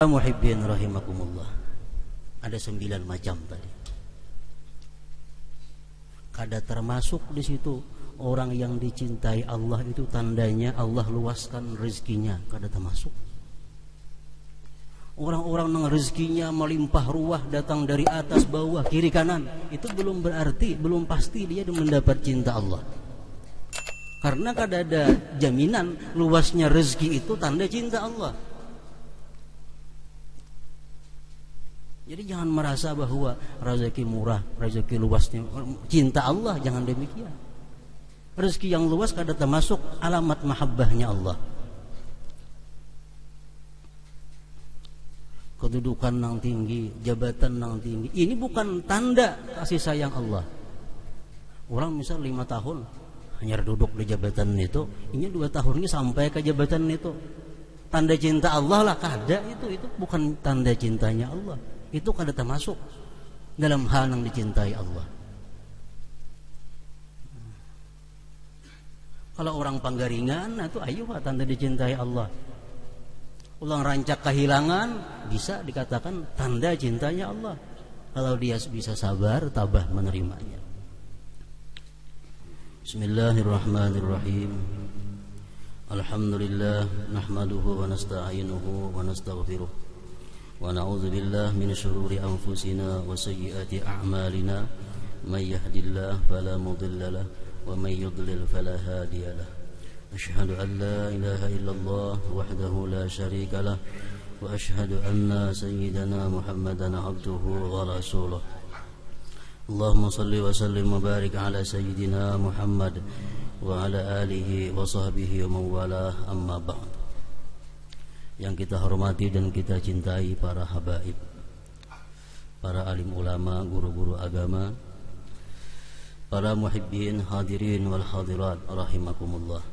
Muhibbin rahimakumullah. Ada 9 macam tadi. Kada termasuk di situ orang yang dicintai Allah itu tandanya Allah luaskan rezekinya, kada termasuk. Orang-orang yang rezekinya melimpah ruah datang dari atas bawah kiri kanan, itu belum berarti, belum pasti dia mendapat cinta Allah. Karena kada ada jaminan luasnya rezeki itu tanda cinta Allah. Jadi jangan merasa bahwa rezeki murah, rezeki luasnya cinta Allah, jangan demikian. Rezeki yang luas kada termasuk alamat mahabbahnya Allah. Kedudukan yang tinggi, jabatan yang tinggi, ini bukan tanda kasih sayang Allah. Orang misal 5 tahun hanya duduk di jabatan itu, ini 2 tahun ini sampai ke jabatan itu. Tanda cinta Allah lah, kada itu bukan tanda cintanya Allah. Itu kada termasuk dalam hal yang dicintai Allah. Kalau orang panggaringan, itu ayo tanda dicintai Allah. Ulang rancak kehilangan, bisa dikatakan tanda cintanya Allah. Kalau dia bisa sabar, tabah menerimanya. Bismillahirrahmanirrahim. Alhamdulillah, nahmaduhu wa nasta'inuhu wa nastaghfiruh. ونعوذ بالله من شرور أنفسنا وسيئات أعمالنا من يهد الله فلا مضل له ومن يضلل فلا هادي له أشهد أن لا إله إلا الله وحده لا شريك له وأشهد أن سيدنا محمدا عبده ورسوله اللهم صل وسلم وبارك على سيدنا محمد وعلى آله وصحبه ومن والاه أما بعد. Yang kita hormati dan kita cintai para habaib, para alim ulama, guru-guru agama, para muhibbin hadirin wal hadirat rahimakumullah.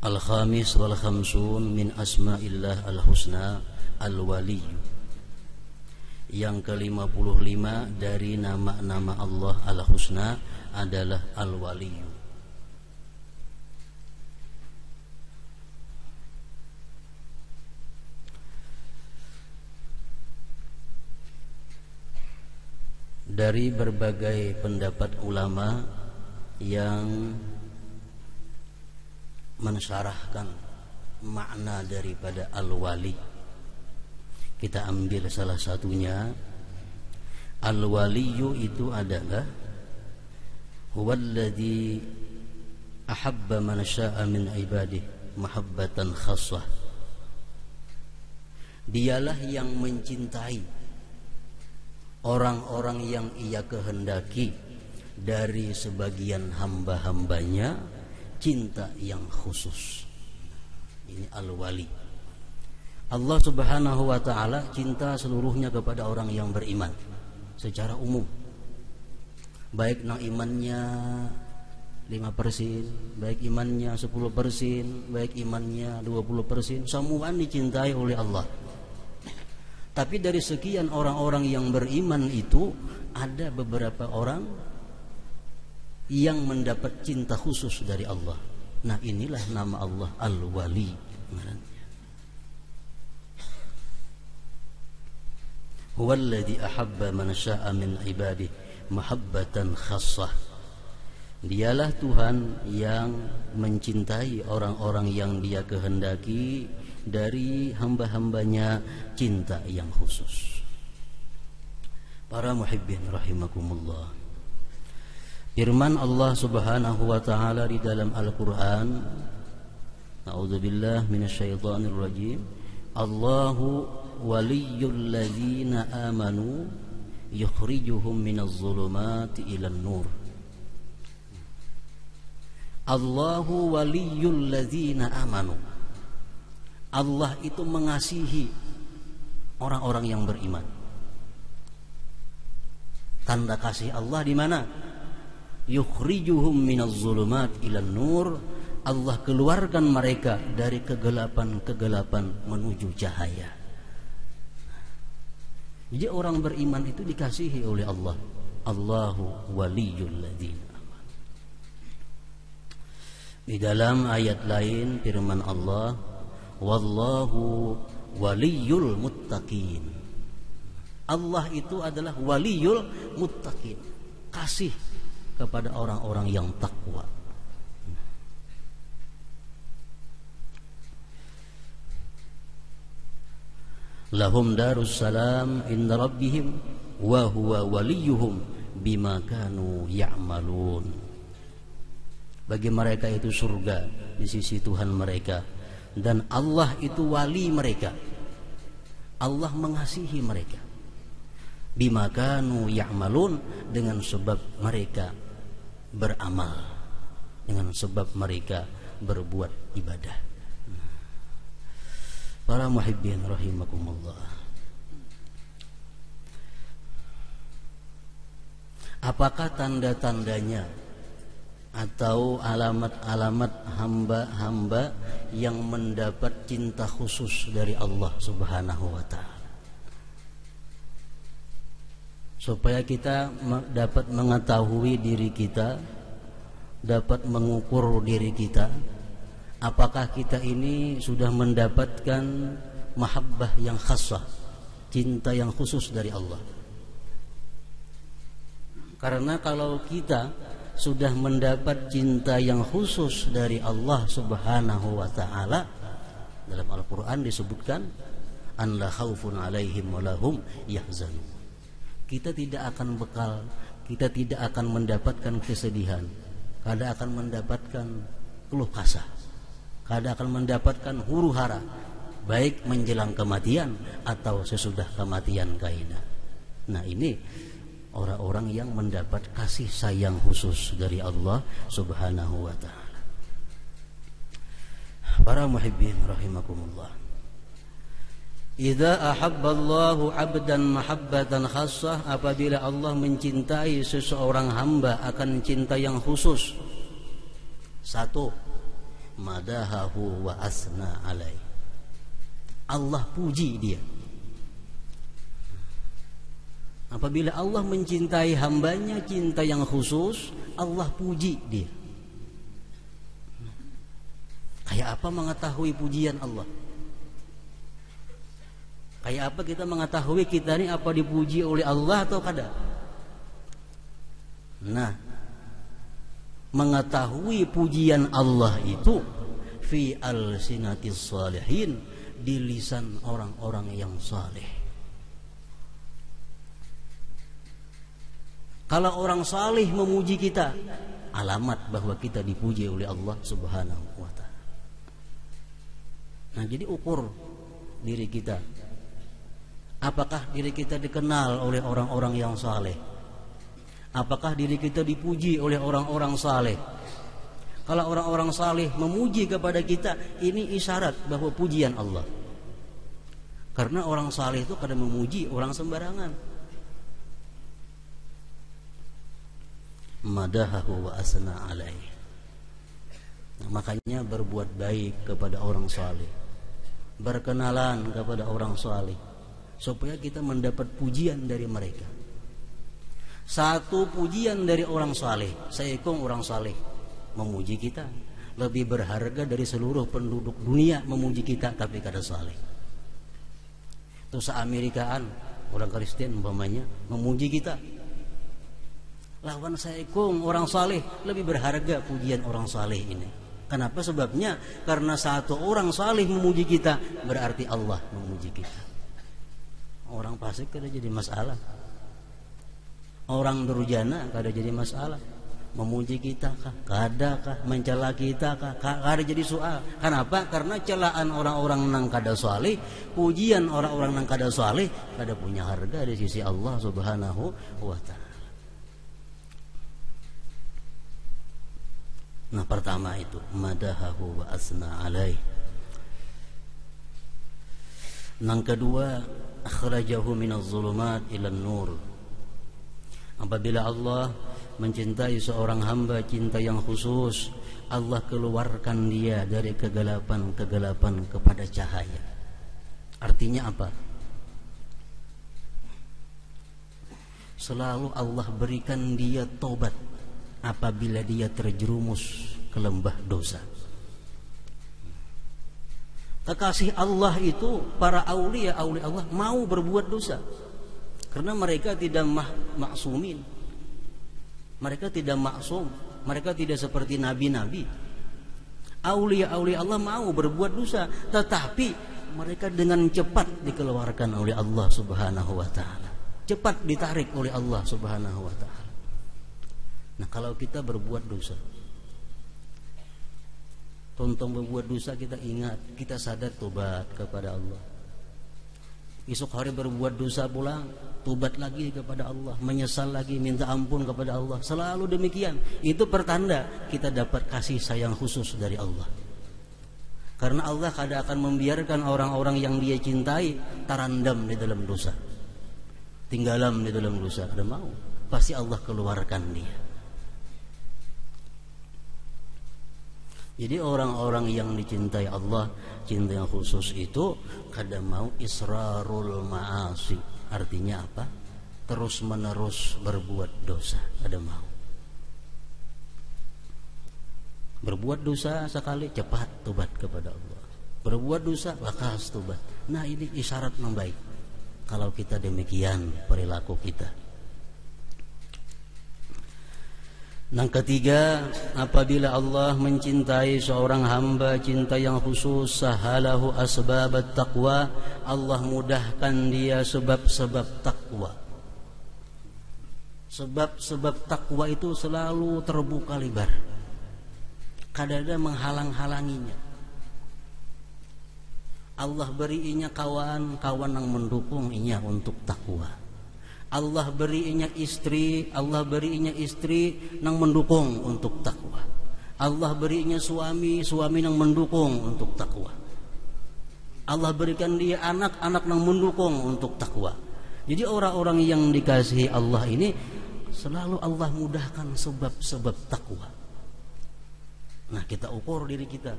Al-khamis wal khamsun min asma'illah al-husna al-wali. Yang ke-55 dari nama-nama Allah al-husna adalah al-wali. Dari berbagai pendapat ulama yang mensyarahkan makna daripada al-wali, kita ambil salah satunya. Al-waliyu itu adalah huwallazi ahabba man syaa min ibadihi mahabbatan khassah. Dialah yang mencintai orang-orang yang ia kehendaki dari sebagian hamba-hambanya cinta yang khusus. Ini al-wali. Allah subhanahu wa ta'ala cinta seluruhnya kepada orang yang beriman secara umum, baik nang imannya 5%, baik imannya 10%, baik imannya 20%, semua dicintai oleh Allah. Tapi dari sekian orang-orang yang beriman itu ada beberapa orang yang mendapat cinta khusus dari Allah. Nah, inilah nama Allah Al-Wali. Huwallazi ahabba man syaa min ibadihi mahabbatan khassah. Dialah Tuhan yang mencintai orang-orang yang Dia kehendaki dari hamba-hambanya cinta yang khusus. Para muhibbin rahimakumullah. Firman Allah subhanahu wa ta'ala di dalam Al-Quran, A'udzubillah minasyaitonir rajim, Allahu waliyyul ladzina amanu yukhrijuhum minaz zulumati ilan nur. Allahu waliyyul ladzina amanu. Allah itu mengasihi orang-orang yang beriman. Tanda kasih Allah di mana? Yukhrijuhum minaz zulumat ilan nur. Allah keluarkan mereka dari kegelapan-kegelapan menuju cahaya. Jadi orang beriman itu dikasihi oleh Allah. Allahu waliyul ladzina amanu. Di dalam ayat lain firman Allah, wallahu waliyul muttaqin. Allah itu adalah waliyul muttaqin, kasih kepada orang-orang yang takwa. Lahum darus salam inda rabbihim wa huwa waliyuhum bima kanu ya'malun. Bagi mereka itu surga di sisi Tuhan mereka, dan Allah itu wali mereka. Allah mengasihi mereka. Bima kanu ya'malun, dengan sebab mereka beramal, dengan sebab mereka berbuat ibadah. Para muhibbin rahimakumullah. Apakah tanda-tandanya atau alamat-alamat hamba-hamba yang mendapat cinta khusus dari Allah Subhanahu wa ta'ala? Supaya kita dapat mengetahui diri kita, dapat mengukur diri kita, apakah kita ini sudah mendapatkan mahabbah yang khassah, cinta yang khusus dari Allah. Karena kalau kita sudah mendapat cinta yang khusus dari Allah Subhanahu wa ta'ala, dalam Al-Quran disebutkan, an la khaufun alaihim wa lahum yahzanun. Kita tidak akan bekal, kita tidak akan mendapatkan kesedihan, kada akan mendapatkan keluh kesah, kada akan mendapatkan huru hara, baik menjelang kematian atau sesudah kematian kaidah. Nah, ini orang-orang yang mendapat kasih sayang khusus dari Allah Subhanahu wa ta'ala. Para muhibbin rahimakumullah. Idza ahabballahu 'abdan mahabbatan khassah, apabila Allah mencintai seseorang hamba akan cinta yang khusus. Satu, madahahu wa asna alai. Allah puji dia. Apabila Allah mencintai hambanya cinta yang khusus, Allah puji dia. Kayak apa mengetahui pujian Allah? Kayak apa kita mengetahui kita ini apa dipuji oleh Allah atau kada? Nah, mengetahui pujian Allah itu fi alsinatis salihin, di lisan orang-orang yang saleh. Kalau orang saleh memuji kita, alamat bahwa kita dipuji oleh Allah Subhanahu wa ta'ala. Nah, jadi ukur diri kita, apakah diri kita dikenal oleh orang-orang yang saleh? Apakah diri kita dipuji oleh orang-orang saleh? Kalau orang-orang saleh memuji kepada kita, ini isyarat bahwa pujian Allah. Karena orang saleh itu kadang memuji orang sembarangan. Madahahu wa asna alaihi. Nah, makanya berbuat baik kepada orang saleh, berkenalan kepada orang saleh, supaya kita mendapat pujian dari mereka. Satu pujian dari orang saleh, saikung orang saleh memuji kita, lebih berharga dari seluruh penduduk dunia memuji kita tapi kada saleh. Itu se-Amerikaan orang Kristen umpamanya memuji kita, lawan saikung orang saleh, lebih berharga pujian orang saleh ini. Kenapa? Sebabnya karena satu orang saleh memuji kita, berarti Allah memuji kita. Orang fasik kada jadi masalah, orang durjana kada jadi masalah. Memuji kita kah? Kada kah? Mencela kita kah? Kada jadi soal. Kenapa? Karena celaan orang-orang nang kada saleh, pujian orang-orang nang kada saleh kada punya harga di sisi Allah Subhanahu wa ta'ala. Nah, pertama itu madahahu wa asna alaih. Yang kedua, akhrajahu minaz zulumat ilan nur. Apabila Allah mencintai seorang hamba cinta yang khusus, Allah keluarkan dia dari kegelapan-kegelapan kepada cahaya. Artinya apa? Selalu Allah berikan dia tobat apabila dia terjerumus ke lembah dosa. Kekasih Allah itu, para aulia Allah mau berbuat dosa karena mereka tidak maksumin. Mereka tidak maksum, mereka tidak seperti nabi-nabi. Aulia Allah mau berbuat dosa, tetapi mereka dengan cepat dikeluarkan oleh Allah Subhanahu wa taala. Cepat ditarik oleh Allah Subhanahu wa taala. Nah, kalau kita berbuat dosa, tontong berbuat dosa, kita ingat, kita sadar, tobat kepada Allah. Esok hari berbuat dosa pulang, tobat lagi kepada Allah, menyesal lagi, minta ampun kepada Allah. Selalu demikian. Itu pertanda kita dapat kasih sayang khusus dari Allah. Karena Allah kadang akan membiarkan orang-orang yang Dia cintai terendam di dalam dosa, tinggalam di dalam dosa. Ada mau, pasti Allah keluarkan dia. Jadi orang-orang yang dicintai Allah, cinta yang khusus itu kadang mau israrul ma'asi. Artinya apa? Terus menerus berbuat dosa. Ada mau berbuat dosa sekali, cepat tobat kepada Allah. Berbuat dosa, bakas tobat. Nah, ini isyarat membaik kalau kita demikian perilaku kita. Yang ketiga, apabila Allah mencintai seorang hamba cinta yang khusus, sahalahu asbabat taqwa, Allah mudahkan dia sebab-sebab takwa. Sebab-sebab takwa itu selalu terbuka lebar, kadang-kadang menghalang-halanginya. Allah berinya kawan-kawan yang mendukung inya untuk takwa. Allah berinya istri yang mendukung untuk takwa. Allah berinya suami yang mendukung untuk takwa. Allah berikan dia anak yang mendukung untuk takwa. Jadi orang-orang yang dikasihi Allah ini selalu Allah mudahkan sebab-sebab takwa. Nah, kita ukur diri kita.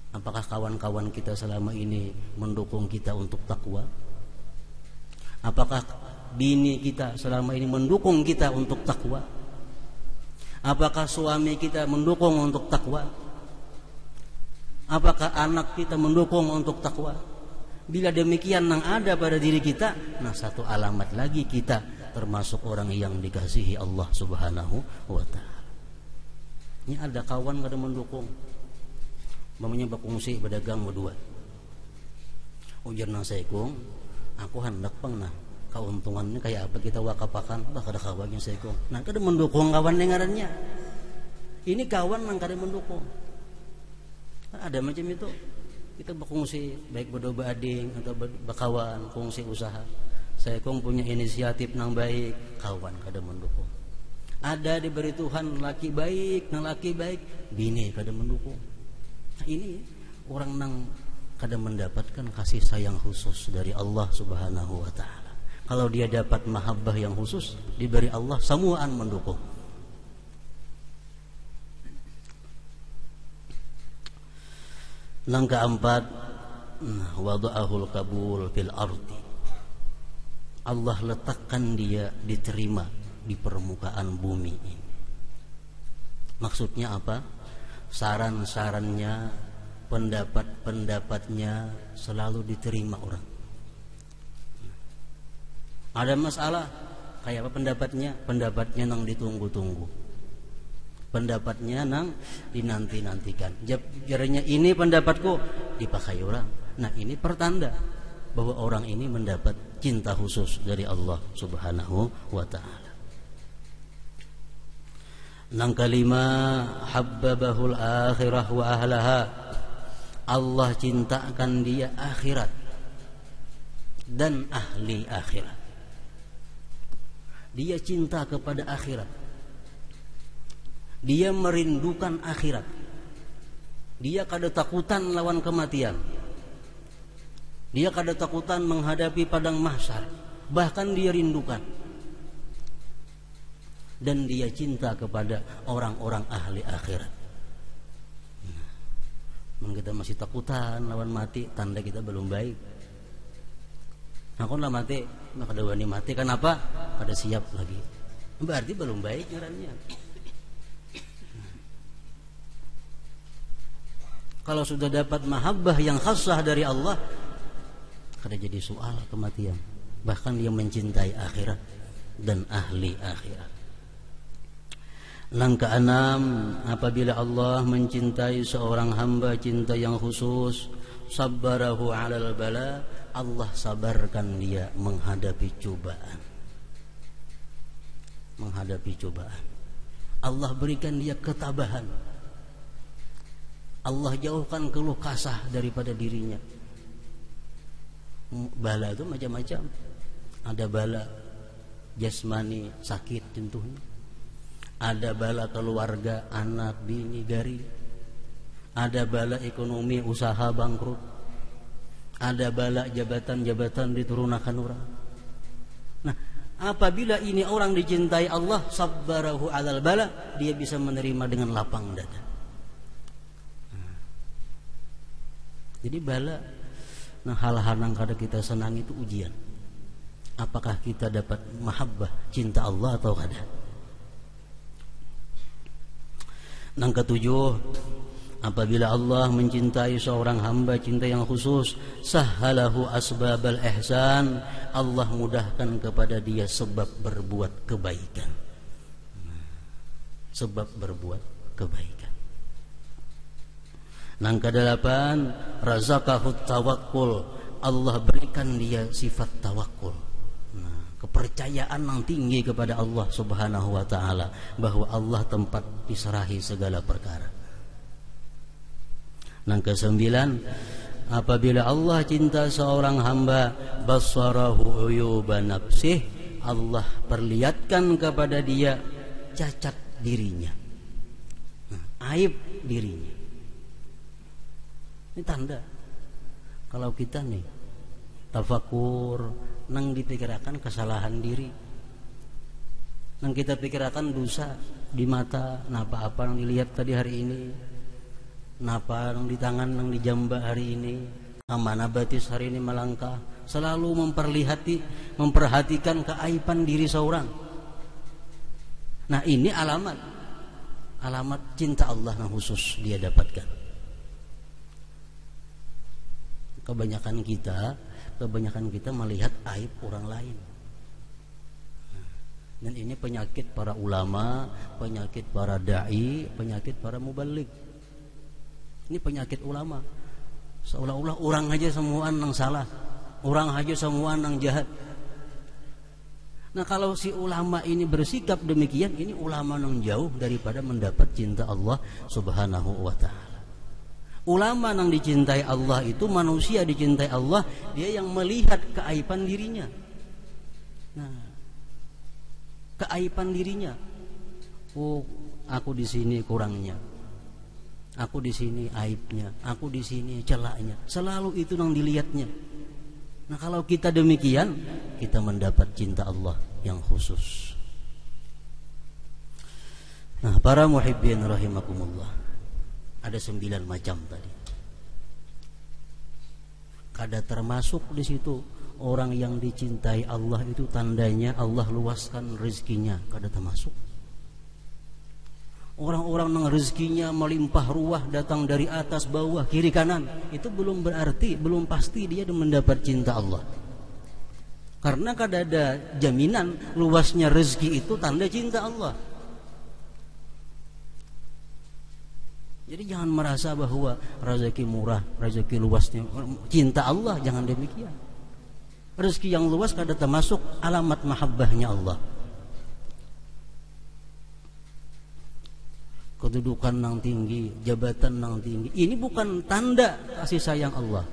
Apakah kawan-kawan kita selama ini mendukung kita untuk takwa? Apakah bini kita selama ini mendukung kita untuk takwa? Apakah suami kita mendukung untuk takwa? Apakah anak kita mendukung untuk takwa? Bila demikian yang ada pada diri kita, nah satu alamat lagi kita termasuk orang yang dikasihi Allah Subhanahu wa taala. Ini ada kawan kada mendukung. Mamanya bakungsi berdagang berdua. Ujar nang saikung, aku hendak pang nah keuntungannya kayak apa kita wakapakan, bah kada kawannya saikung. Nah kada mendukung kawan dengarannya. Ini kawan yang kada mendukung. Nah, ada macam itu. Kita berkongsi baik berdua ading atau berkawan, kongsi usaha. Saikung punya inisiatif nang baik, kawan kada mendukung. Ada diberi Tuhan laki baik, bini kada mendukung. Nah, ini orang nang kada mendapatkan kasih sayang khusus dari Allah Subhanahu wa taala. Kalau dia dapat mahabbah yang khusus diberi Allah, semuaan mendukung. Yang keempat, wada'ahul kabul fil ardi. Allah letakkan dia diterima di permukaan bumi ini. Maksudnya apa? Saran-sarannya, pendapat-pendapatnya selalu diterima orang. Ada masalah, kayak apa pendapatnya? Pendapatnya nang ditunggu-tunggu, pendapatnya nang dinanti-nantikan. Jaranya ini pendapatku dipakai orang. Nah, ini pertanda bahwa orang ini mendapat cinta khusus dari Allah Subhanahu wa ta'ala. Yang kelima, habbabahul akhirah wa ahlaha. Allah cintakan dia akhirat dan ahli akhirat. Dia cinta kepada akhirat. Dia merindukan akhirat. Dia kada takutan lawan kematian. Dia kada takutan menghadapi padang mahsyar. Bahkan dia rindukan. Dan dia cinta kepada orang-orang ahli akhirat. Nah, kita masih takutan lawan mati, tanda kita belum baik. Nah, kalau lah mati, maka ada wani mati. Kenapa? Kada siap lagi. Berarti belum baik ngarannya. Kalau sudah dapat mahabbah yang khassah dari Allah, kada jadi soal kematian. Bahkan dia mencintai akhirat dan ahli akhirat. Langkah 6, apabila Allah mencintai seorang hamba cinta yang khusus, sabbarahu 'alal bala, Allah sabarkan dia menghadapi cobaan. Menghadapi cobaan. Allah berikan dia ketabahan. Allah jauhkan keluh kasah daripada dirinya. Bala itu macam-macam. Ada bala jasmani, sakit tentunya. Ada bala keluarga, anak, bini, gari. Ada bala ekonomi, usaha bangkrut. Ada bala jabatan-jabatan diturunkan orang. Nah, apabila ini orang dicintai Allah, sabbarahu 'alal bala, dia bisa menerima dengan lapang dada. Jadi bala, nah hal-hal yang kada kita senang itu ujian. Apakah kita dapat mahabbah cinta Allah atau kada? Yang ketujuh, apabila Allah mencintai seorang hamba cinta yang khusus, sahhalahu asbabal ihsan, Allah mudahkan kepada dia sebab berbuat kebaikan. Sebab berbuat kebaikan. Yang kedelapan, razaqahut tawakkul, Allah berikan dia sifat tawakul. Nah, kepercayaan yang tinggi kepada Allah Subhanahu wa taala, bahwa Allah tempat diserahi segala perkara. Yang kesembilan, apabila Allah cinta seorang hamba, basarahu uyuba nafsih, Allah perlihatkan kepada dia cacat dirinya. Nah, aib dirinya. Ini tanda kalau kita nih tafakur, nang dipikirkan kesalahan diri, nang kita pikirkan dosa di mata, napa apa yang dilihat tadi hari ini, napa yang di tangan, yang di jamba hari ini, amana batis hari ini melangkah, selalu memperhatikan keaiban diri seorang. Nah, ini alamat cinta Allah yang khusus dia dapatkan. Kebanyakan kita melihat aib orang lain. Dan ini penyakit para ulama, penyakit para dai, penyakit para mubaligh. Ini penyakit ulama. Seolah-olah orang aja semua yang salah, orang aja semua yang jahat. Nah, kalau si ulama ini bersikap demikian, ini ulama yang jauh daripada mendapat cinta Allah Subhanahu wa taala. Ulama yang dicintai Allah itu, manusia dicintai Allah, dia yang melihat keaiban dirinya. Nah, keaiban dirinya. Oh, aku di sini kurangnya. Aku di sini aibnya, aku di sini celaknya. Selalu itu yang dilihatnya. Nah, kalau kita demikian, kita mendapat cinta Allah yang khusus. Nah, para muhibbin rahimakumullah, ada 9 macam tadi. Kada termasuk di situ orang yang dicintai Allah itu tandanya Allah luaskan rezekinya, kada termasuk. Orang-orang yang rezekinya melimpah ruah, datang dari atas, bawah, kiri, kanan, itu belum berarti, belum pasti dia mendapat cinta Allah. Karena kada ada jaminan luasnya rezeki itu tanda cinta Allah. Jadi jangan merasa bahwa rezeki murah, rezeki luasnya cinta Allah, jangan demikian. Rezeki yang luas kada termasuk alamat mahabbahnya Allah. Kedudukan yang tinggi, jabatan yang tinggi, ini bukan tanda kasih sayang Allah.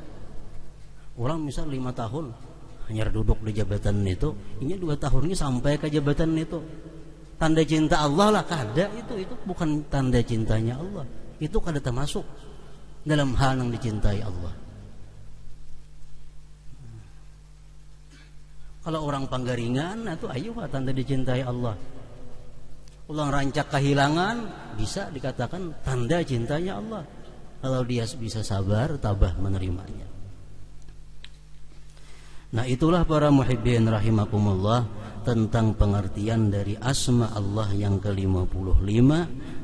Orang misal 5 tahun hanya duduk di jabatan itu, ini 2 tahun ini sampai ke jabatan itu, tanda cinta Allah lah kada. Itu bukan tanda cintanya Allah. Itu kada termasuk dalam hal yang dicintai Allah. Kalau orang panggaringan, itu ayo tanda dicintai Allah. Ulang rancak kehilangan, bisa dikatakan tanda cintanya Allah. Kalau dia bisa sabar, tabah menerimanya. Nah, itulah para muhibbin rahimakumullah tentang pengertian dari asma Allah yang ke-55,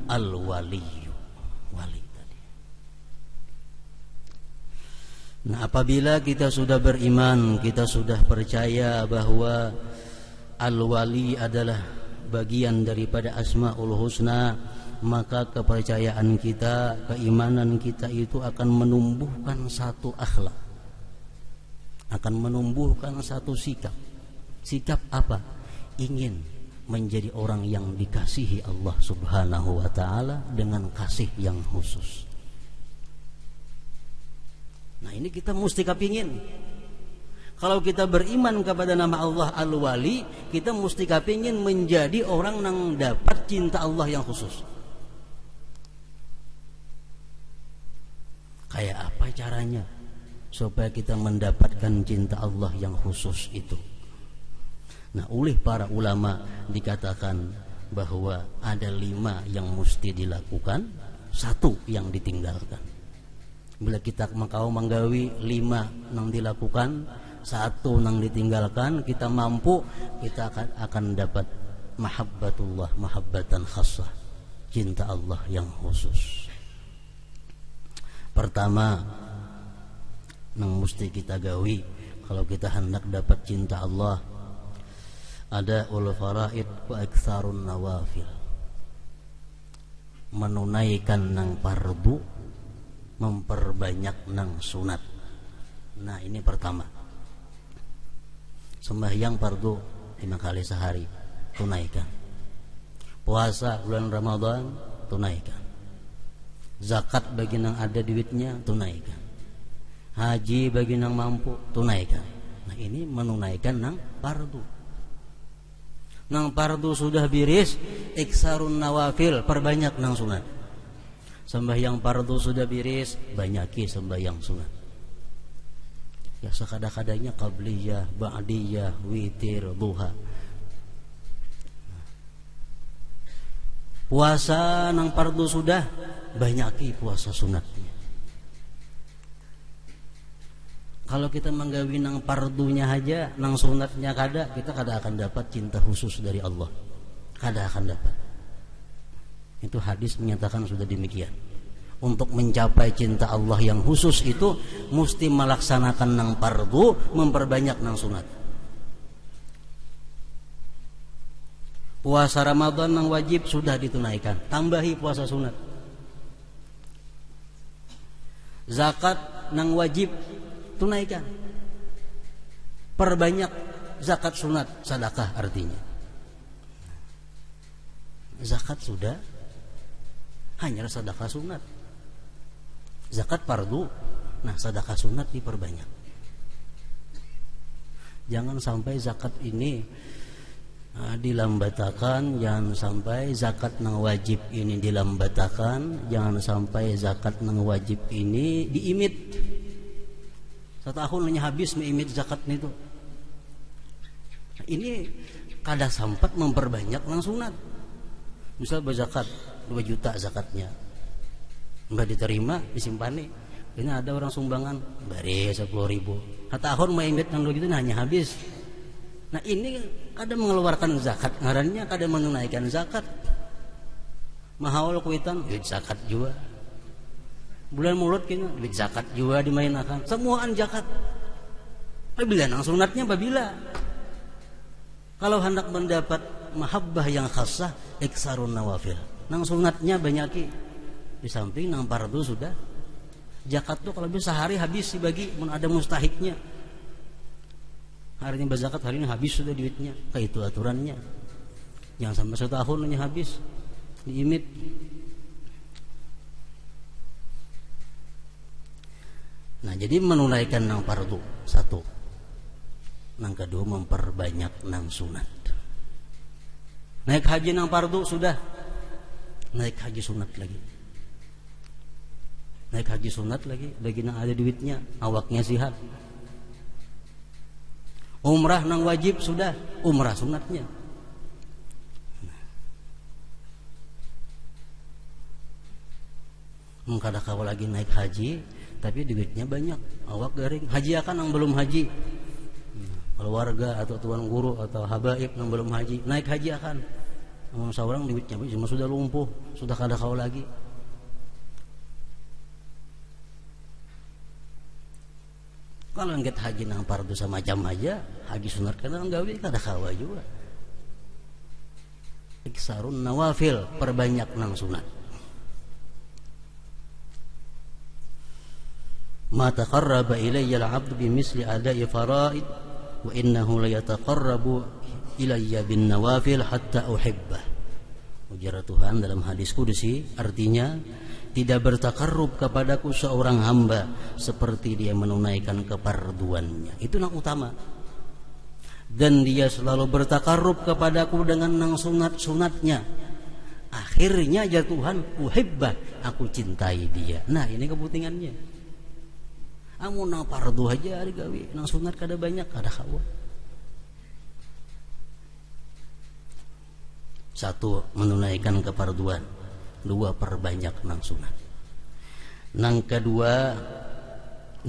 Al-Wali. Wali tadi. Nah, apabila kita sudah beriman, kita sudah percaya bahwa Al-Wali adalah bagian daripada Asmaul Husna, maka kepercayaan kita, keimanan kita itu akan menumbuhkan satu akhlak, akan menumbuhkan satu sikap. Sikap apa? Ingin menjadi orang yang dikasihi Allah Subhanahu wa ta'ala dengan kasih yang khusus. Nah, ini kita mesti kepingin. Kalau kita beriman kepada nama Allah Al-Wali, kita mesti kepingin menjadi orang yang dapat cinta Allah yang khusus. Kayak apa caranya supaya kita mendapatkan cinta Allah yang khusus itu? Nah, oleh para ulama dikatakan bahwa ada 5 yang mesti dilakukan, 1 yang ditinggalkan. Bila kita makau menggawi 5 yang dilakukan, 1 yang ditinggalkan, kita mampu, kita akan dapat mahabbatullah, mahabbatan khassah, cinta Allah yang khusus. Pertama yang mesti kita gawi kalau kita hendak dapat cinta Allah, ada ul faraid wa aktsarun nawafil, menunaikan nang fardu, memperbanyak nang sunat. Nah, ini pertama. Sembahyang fardu 5 kali sehari, tunaikan. Puasa bulan Ramadan, tunaikan. Zakat bagi nang ada duitnya, tunaikan. Haji bagi nang mampu, tunaikan. Nah, ini menunaikan nang fardu. Nang fardu sudah biris, iksarun nawafil, perbanyak nang sunat. Sembahyang fardu sudah biris, banyaki sembahyang sunat. Ya, sekada-kadanya qabliyah, ba'diyah, witir, duha. Puasa nang fardu sudah, banyaki puasa sunatnya. Kalau kita menggawi nang fardunya aja, nang sunatnya kada, kita kada akan dapat cinta khusus dari Allah. Kada akan dapat. Itu hadis menyatakan sudah demikian. Untuk mencapai cinta Allah yang khusus itu mesti melaksanakan nang fardu, memperbanyak nang sunat. Puasa Ramadan nang wajib sudah ditunaikan, tambahi puasa sunat. Zakat nang wajib tunaikan, perbanyak zakat sunat, sedekah artinya. Zakat sudah, hanya sedekah sunat. Zakat fardu, nah sedekah sunat diperbanyak. Jangan sampai zakat ini dilambatakan, jangan sampai zakat nang wajib ini dilambatakan, jangan sampai zakat nang wajib ini diimit. Setahun hanya habis meimit zakat itu. Ini kada sempat memperbanyak nang sunat. Misal berzakat 2 juta zakatnya, enggak diterima, disimpani. Ini ada orang sumbangan bari 10.000. Tahun meimit nang 2 juta hanya habis. Nah, ini kada mengeluarkan zakat, ngarannya kada menunaikan zakat. Mahaul kuitan, duit zakat juga. Bulan mulut kini duit zakat juga dimainakan. Semuaan zakat. Apabila nang sunatnya apabila. Kalau hendak mendapat mahabbah yang khassah, iksarun nawafil. Nang sunatnya banyaki. Di samping nang fardu sudah. Zakat tuh kalau bisa sehari habis dibagi, mun ada mustahiknya. Hari ini berzakat, hari ini habis sudah duitnya. Kayak itu aturannya. Jangan sampai 1 tahun hanya habis diimit. Nah, jadi menunaikan nang fardu 1. Nang kedua memperbanyak nang sunat. Naik haji nang fardu sudah, naik haji sunat lagi. Naik haji sunat lagi bagi nang ada duitnya, awaknya sihat. Umrah nang wajib sudah, umrah sunatnya. Mengkada kau lagi naik haji, tapi duitnya banyak, awak garing. Haji akan yang belum haji, keluarga atau tuan guru atau habaib yang belum haji, naik haji akan. Seorang duitnya cuma sudah lumpuh, sudah kada kau lagi. Kalau engket haji nang fardu samacam aja, haji sunat kana gawe kada kawa juga. Iksarun nawafil, perbanyak nang sunat. Ma taqarraba ilayya al-'abdu bimisli ada'i faraid wa innahu la yataqarrabu ilayya bin nawafil hatta uhibbah. Ujar Tuhan dalam hadis kudusi, artinya tidak bertakarrub kepadaku seorang hamba seperti dia menunaikan kefarduannya. Itu yang utama. Dan dia selalu bertakarrub kepadaku dengan nang sunat-sunatnya. Akhirnya ya Tuhan, uhibbah, aku cintai dia. Nah, ini kepentingannya. Amun nang fardu aja digawe, nang sunat kada banyak, kada kawa. Satu, menunaikan kefarduan. Dua, perbanyak nang sunat. Nang kedua,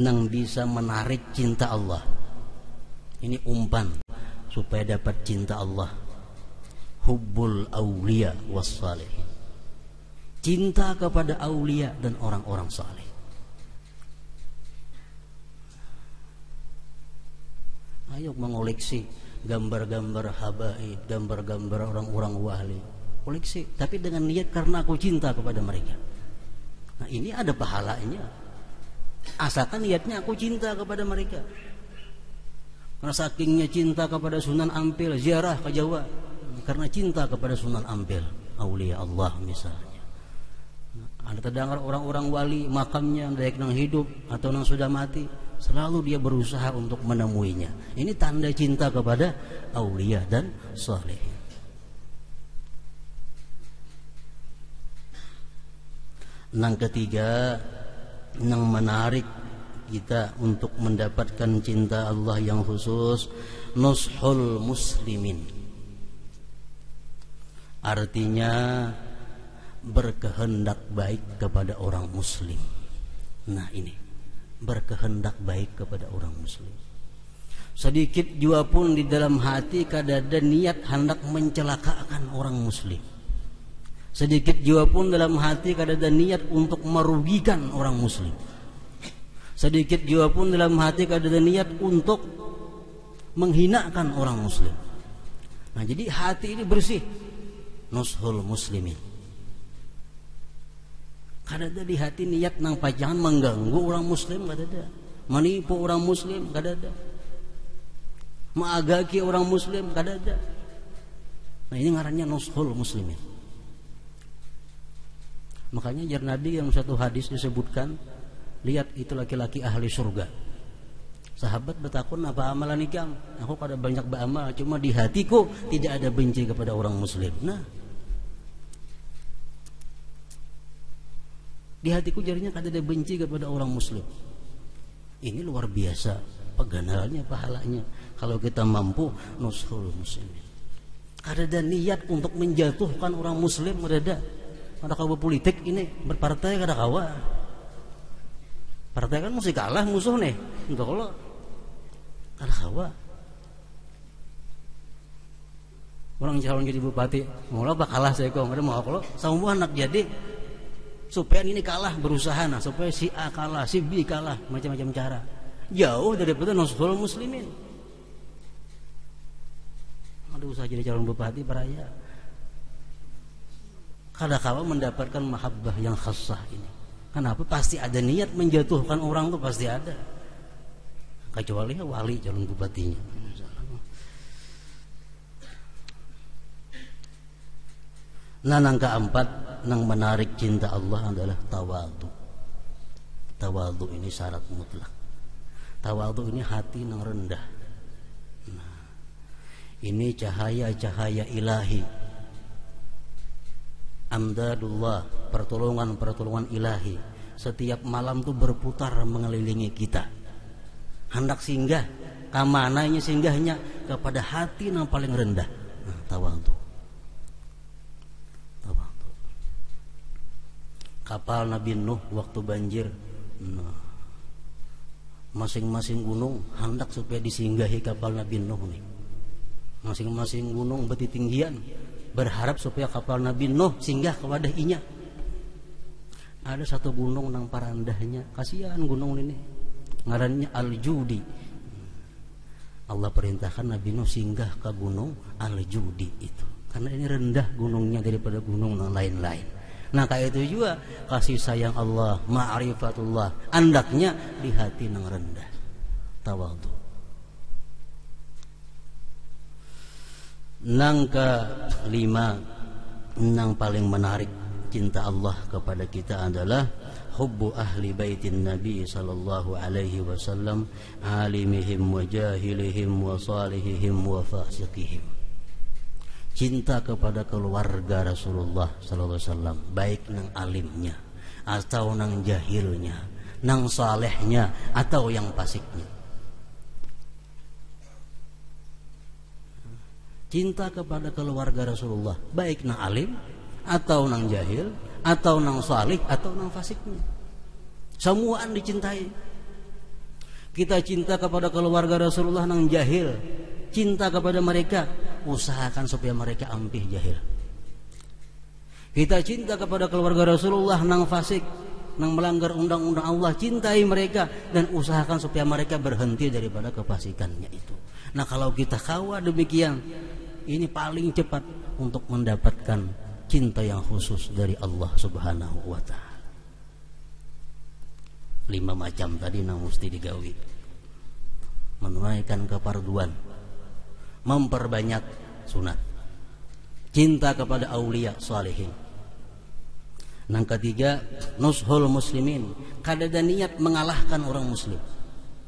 nang bisa menarik cinta Allah. Ini umpan supaya dapat cinta Allah. Hubbul awliya was salihin. Cinta kepada aulia dan orang-orang saleh. Ayo mengoleksi gambar-gambar habaib, gambar-gambar orang-orang wali. Koleksi, tapi dengan niat karena aku cinta kepada mereka. Nah, ini ada pahalanya. Asalkan niatnya aku cinta kepada mereka. Karena sakingnya cinta kepada Sunan Ampel, ziarah ke Jawa karena cinta kepada Sunan Ampel, aulia Allah misalnya. Nah, ada terdengar orang-orang wali makamnya baik nang hidup atau nang sudah mati, selalu dia berusaha untuk menemuinya. Ini tanda cinta kepada aulia dan saleh. Nang ketiga, yang menarik kita untuk mendapatkan cinta Allah yang khusus, nushul muslimin. Artinya berkehendak baik kepada orang muslim. Nah ini, berkehendak baik kepada orang muslim. Sedikit jua pun di dalam hati kada ada niat hendak mencelakakan orang muslim. Sedikit jua pun dalam hati kada ada niat untuk merugikan orang muslim. Sedikit jua pun dalam hati kada ada niat untuk menghinakan orang muslim. Nah, jadi hati ini bersih. Nushul muslimin. Kada ada di hati niat nang pajangan mengganggu orang muslim, kada ada. Menipu orang muslim, kada ada. Mengagaki orang muslim, kada ada. Nah, ini ngarannya nushul muslimin. Makanya jar Nabi yang satu hadis disebutkan, lihat itu laki-laki ahli surga. Sahabat bertakun, apa amalan ikam? Aku kada banyak beramal, cuma di hatiku tidak ada benci kepada orang muslim. Nah, di hatiku jarinya kada ada benci kepada orang muslim. Ini luar biasa penggandaannya, pahalanya. Kalau kita mampu nushul muslimin. Kada ada niat untuk menjatuhkan orang muslim, kada ada. Ada kawa politik ini berpartai kada kawa. Partai kan mesti kalah musuh nih. Untuk kalau kada kawa. Orang calon jadi bupati, mau apa kalah saya kok, ada mau kalau sama anak jadi supaya ini kalah berusaha nah supaya si A kalah, si B kalah, macam-macam cara. Jauh daripada nushul muslimin. Ada usaha jadi calon bupati peraya. Kadang-kala mendapatkan mahabbah yang khassah ini. Kenapa? Pasti ada niat menjatuhkan orang tuh pasti ada. Kecuali wali calon bupatinya. Nah, yang keempat, yang menarik cinta Allah adalah tawadhu. Tawadhu ini syarat mutlak. Tawadhu ini hati yang rendah. Nah, ini cahaya-cahaya ilahi. Amdadullah, pertolongan-pertolongan ilahi setiap malam tuh berputar mengelilingi kita. Hendak singgah, kamananya singgahnya kepada hati yang paling rendah. Nah, tawadhu. Tawadhu. Kapal Nabi Nuh waktu banjir. Nah, masing-masing gunung hendak supaya disinggahi kapal Nabi Nuh nih. Masing-masing gunung bertinggian berharap supaya kapal Nabi Nuh singgah ke wadahnya. Ada satu gunung nang parandahnya, kasihan gunung ini. ngarannya Al-Judi. Allah perintahkan Nabi Nuh singgah ke gunung Al-Judi itu, karena ini rendah gunungnya daripada gunung yang lain-lain. Nah kayak itu juga kasih sayang Allah, ma'rifatullah, andaknya di hati yang rendah, tawadhu. Nang kelima, nang paling menarik cinta Allah kepada kita adalah hubbu ahli baitin Nabi sallallahu alaihi wasallam, alimihim wa jahilihim wa salihihim wa fasiqihim. Cinta kepada keluarga Rasulullah sallallahu alaihi wasallam, baik nang alimnya atau nang jahilnya, nang salehnya atau yang fasiknya. Cinta kepada keluarga Rasulullah, baik nang alim atau nang jahil atau nang salih atau nang fasiknya, semuaan dicintai. Kita cinta kepada keluarga Rasulullah nang jahil, cinta kepada mereka, usahakan supaya mereka ampih jahil. Kita cinta kepada keluarga Rasulullah nang fasik, nang melanggar undang-undang Allah, cintai mereka dan usahakan supaya mereka berhenti daripada kefasikannya itu. Nah kalau kita kawa demikian, ini paling cepat untuk mendapatkan cinta yang khusus dari Allah Subhanahu wa ta'ala. 5 macam tadi nang mesti digawi. Menunaikan keparduan, memperbanyak sunat, cinta kepada aulia salihin. Nang ketiga, nushul muslimin, kada ada niat mengalahkan orang muslim,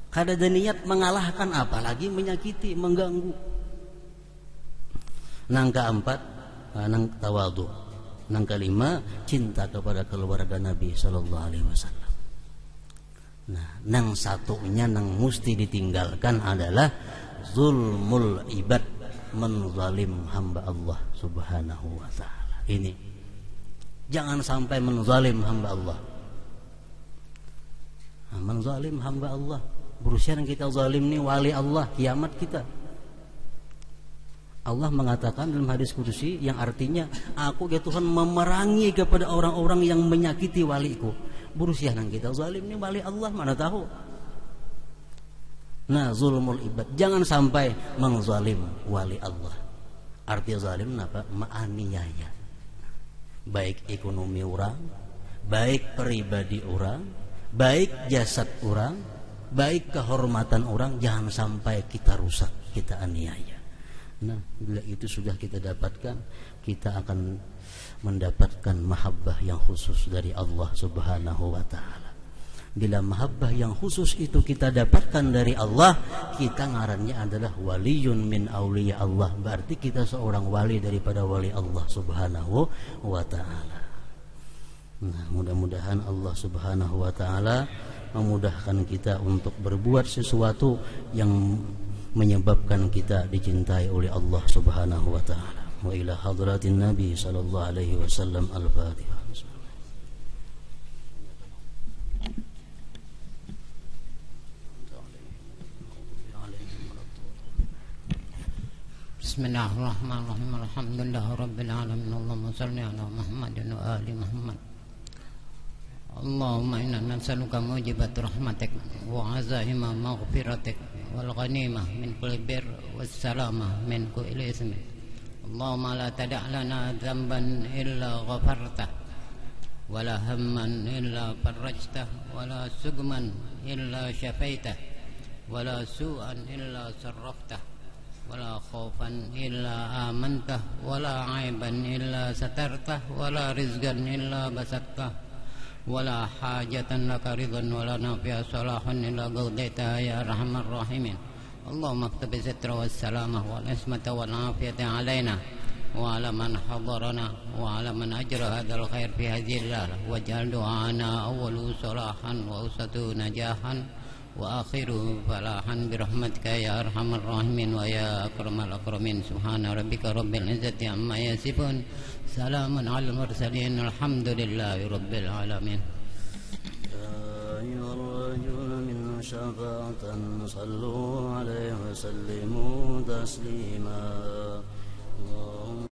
kada ada niat mengalahkan, apalagi menyakiti, mengganggu. Nang keempat, nang tawadhu. Nang kelima, cinta kepada keluarga Nabi sallallahu alaihi wasallam. Nah, nang satunya nang mesti ditinggalkan adalah zulmul ibad, menzalim hamba Allah Subhanahu wa taala. Ini jangan sampai menzalim hamba Allah. Nah, menzalim hamba Allah, berusia yang kita zalim ni wali Allah, kiamat kita. Allah mengatakan dalam hadis kudusi yang artinya, aku ya Tuhan memerangi kepada orang-orang yang menyakiti waliku. Berusia nang kita zalim ni wali Allah, mana tahu. Nah, zulmul ibad, jangan sampai mengzalim wali Allah. Arti zalim apa? Ma'aniaya, baik ekonomi orang, baik pribadi orang, baik jasad orang, baik kehormatan orang, jangan sampai kita rusak, kita aniaya. Nah, bila itu sudah kita dapatkan, kita akan mendapatkan mahabbah yang khusus dari Allah Subhanahu wa ta'ala. Bila mahabbah yang khusus itu kita dapatkan dari Allah, kita ngarannya adalah waliyun min awliya Allah. Berarti kita seorang wali daripada wali Allah Subhanahu wa ta'ala. Nah, mudah-mudahan Allah Subhanahu wa ta'ala memudahkan kita untuk berbuat sesuatu yang menyebabkan kita dicintai oleh Allah Subhanahu wa ta'ala. Wa ila hadratin Nabi sallallahu alaihi wasallam. Al-Fatihah. Bismillahirrahmanirrahim. Alhamdulillahirabbil alamin. Allahumma shalli ala Muhammadin wa ali Muhammad. Allahumma inna nas'aluka mujibat rahmatik wa azaima maghfiratik wal ghanimah min kulli bir was salamah min kulli ismi. Allahumma la tada' lana dhanban illa ghafartah wa la hamman illa farajtah wa la sugman illa syafaitah wa la su'an illa sarraftah wa la khaufan illa amantah wa la aiban illa satartah wa la rizqan illa basattah wala hajatan laka ridhan wala nafi'a salahan illa qadaita ya arhamar rahimin. Allahumma aktabi sitra was salamah wal ismata wal afiyata alaina wa ala man hadarana wa ala man ajra hadzal khair fi hadhihi al waj'al du'ana awwalu salahan wa usatu najahan wa akhiru falahan bi rahmatika ya arhamar rahimin wa ya akramal akramin. Subhana rabbika rabbil izzati amma yasifun, salamun alal mursalin, alhamdulillahi rabbil alamin. Ya rajul min syafa'atan sallu alaihi wa sallimu taslima.